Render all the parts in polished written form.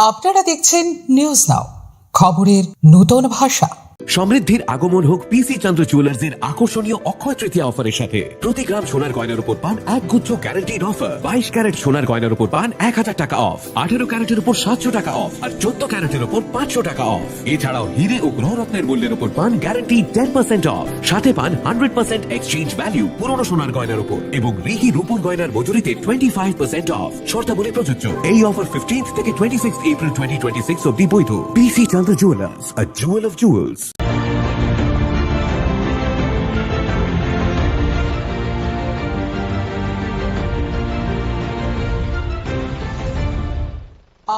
আপনারা দেখছেন news now, খবরের নতুন ভাষা। সমৃদ্ধির আগমন হোক পিসি চন্দ্র জুয়েলার্স এর আকর্ষণীয় অক্ষয় তৃতীয়া অফারের সাথে। প্রতি গ্রাম সোনার গয়নার উপর পান এক গুচ্ছ গ্যারান্টিড অফার। 22 ক্যারেট সোনার গয়নার উপর পান 1000 টাকা অফ, 18 ক্যারেটের উপর 700 টাকা অফ আর 14 ক্যারেটের উপর 500 টাকা অফ। এছাড়াও হিরে ও গ্রহরত্নের মূল্যের উপর পান গ্যারান্টি 10% অফ, সাথে পান 100% এক্সচেঞ্জ ভ্যালু পুরনো সোনার গয়নার উপর এবং রিহি রূপোর গয়নার মজুরিতে 25% অফ। শর্তাবলী প্রযোজ্য। এই অফার 15 থেকে 26 এপ্রিল 2026 অবধি বৈধ। পিসি চন্দ্র jewellers, a jewel of jewels।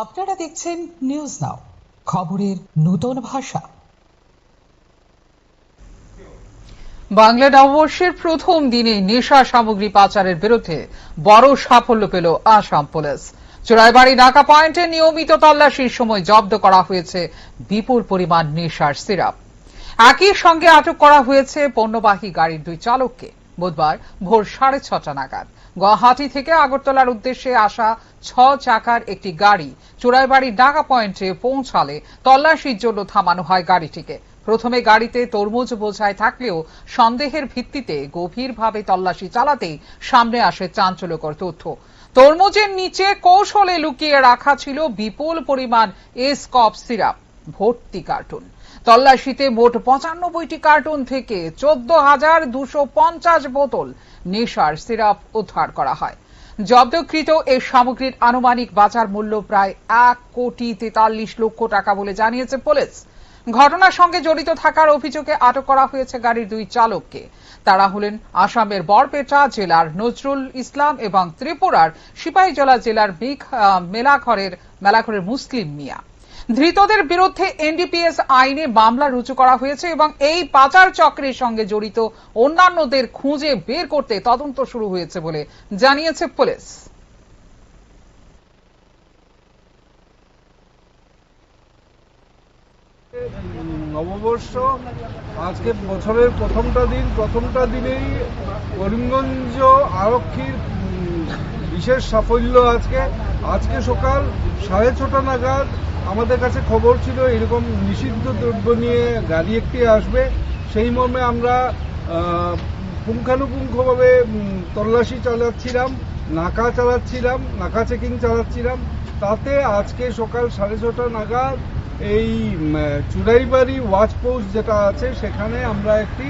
আপনারা দেখছেন নিউজ নাও, খবরের নতুন ভাষা। বাংলা নববর্ষের প্রথম দিনে নেশা সামগ্রী পাচারের বিরুদ্ধে বড় সাফল্য পেল আসাম পুলিশ। চোরাইবাড়ি নাকা পয়েন্টে নিয়মিত তল্লাশির সময় জব্দ করা হয়েছে বিপুল পরিমাণ নেশার সিরাপ। একই সঙ্গে আটক করা হয়েছে পণ্যবাহী গাড়ির দুই চালককে। বুধবার ভোর 6:30 নাগাদ গুয়াহাটি থেকে আগরতলার উদ্দেশ্যে আসা 6 চাকার একটি গাড়ি চোরাইবাড়ি নাকা পয়েন্টে পৌঁছালে তল্লাশির জন্য থামানো হয় গাড়িটিকে। প্রথমে গাড়িতে তরমুজ বোঝাই থাকলেও সন্দেহের ভিত্তিতে গভীরভাবে তল্লাশি চালাতেই সামনে আসে চাঞ্চল্যকর তথ্য। তরমুজের নিচে কৌশলে লুকিয়ে রাখা ছিল বিপুল পরিমাণ এসকপ সিরাপ ভর্তি কার্টুন। তল্লাশিতে মোট 95টি কার্টুন থেকে 14,250 বোতল নেশার সিরাপ উদ্ধার করা হয়। জব্দকৃত এই সামগ্রীর আনুমানিক বাজার মূল্য প্রায় 1,43,00,000 টাকা বলে জানিয়েছে পুলিশ। ঘটনার সঙ্গে জড়িত থাকার অভিযোগে আটক করা হয়েছে গাড়ির দুই চালককে। তারা হলেন আসামের বরপেটা জেলার নজরুল ইসলাম এবং ত্রিপুরার সিপাহীজলা জেলার মেলাঘরের মুসলিম মিয়া। ধৃতদের বিরুদ্ধে এনডিপিএস আইনে মামলা রুজু করা হয়েছে এবং এই পাচার চক্রের সঙ্গে জড়িত অন্যান্যদের খুঁজে বের করতে তদন্ত শুরু হয়েছে বলে জানিয়েছে পুলিশ। নববর্ষ আজকে বছরের প্রথমটা দিনেই করিমগঞ্জ আরক্ষীর বিশেষ সাফল্য। আজকে সকাল 6:30 নাগাদ আমাদের কাছে খবর ছিল এরকম নিষিদ্ধ দ্রব্য নিয়ে গাড়ি একটি আসবে। সেই মর্মে আমরা পুঙ্খানুপুঙ্খভাবে তল্লাশি চালাচ্ছিলাম, নাকা চেকিং চালাচ্ছিলাম। তাতে আজকে সকাল 6:30 নাগাদ এই চুরাইবাড়ি ওয়াচ পোস্ট যেটা আছে সেখানে আমরা একটি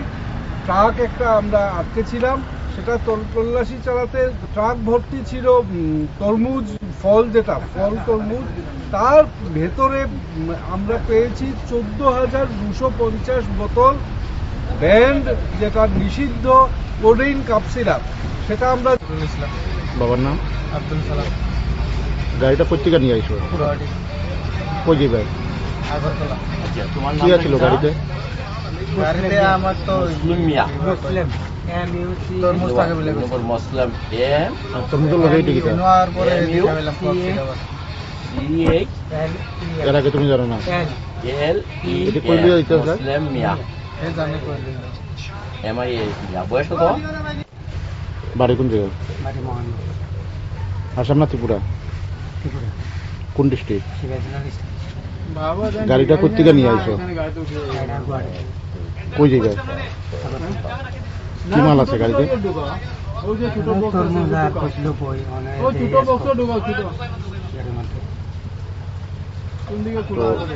ট্রাক আমরা আটকেছিলাম। সেটা তল্লাশি চালাতে ট্রাক ভর্তি ছিল তরমুজ, ফল তরমুজ। তার ভেতরে আমরা পেয়েছি 14,250 বোতল ব্যান্ড, যেটা নিষিদ্ধ কোডেইন কাপ সিরাপ। সেটা আমরা বাবার নাম আব্দুল সালাম। গাড়িটা পত্রিকা নিয়ে আইসো কই যাবে? আগরতলা। কি ছিল গাড়িতে? আমার তো মুসলিম তরমুজ থাকে বলে মুসলিম তরমুজ লাগাই টিকিট আর পরে দেখালাম এর আগে তুমি জানো না এল ই এটি কইলে হইতো মুসলিম মিয়া এ জানি কইলে এমআই বয়স কত? বাড়ি কোন জায়গা? বাড়ি মহান। আসাম না ত্রিপুরা? ত্রিপুরা। কোন ডিস্ট্রিক্ট? সিপাহীজলা ডিস্ট্রিক্ট। গাড়িটা কোথেকে নিয়ে আইছো? কই জায়গায়? কি মাল আছে গাড়িতে?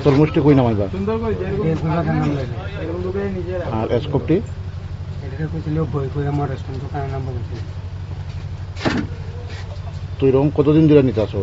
তরমুজটি কই নামাইবা? আর এসকপটি? তুই রকম কতদিন ধরে নিতে আসো?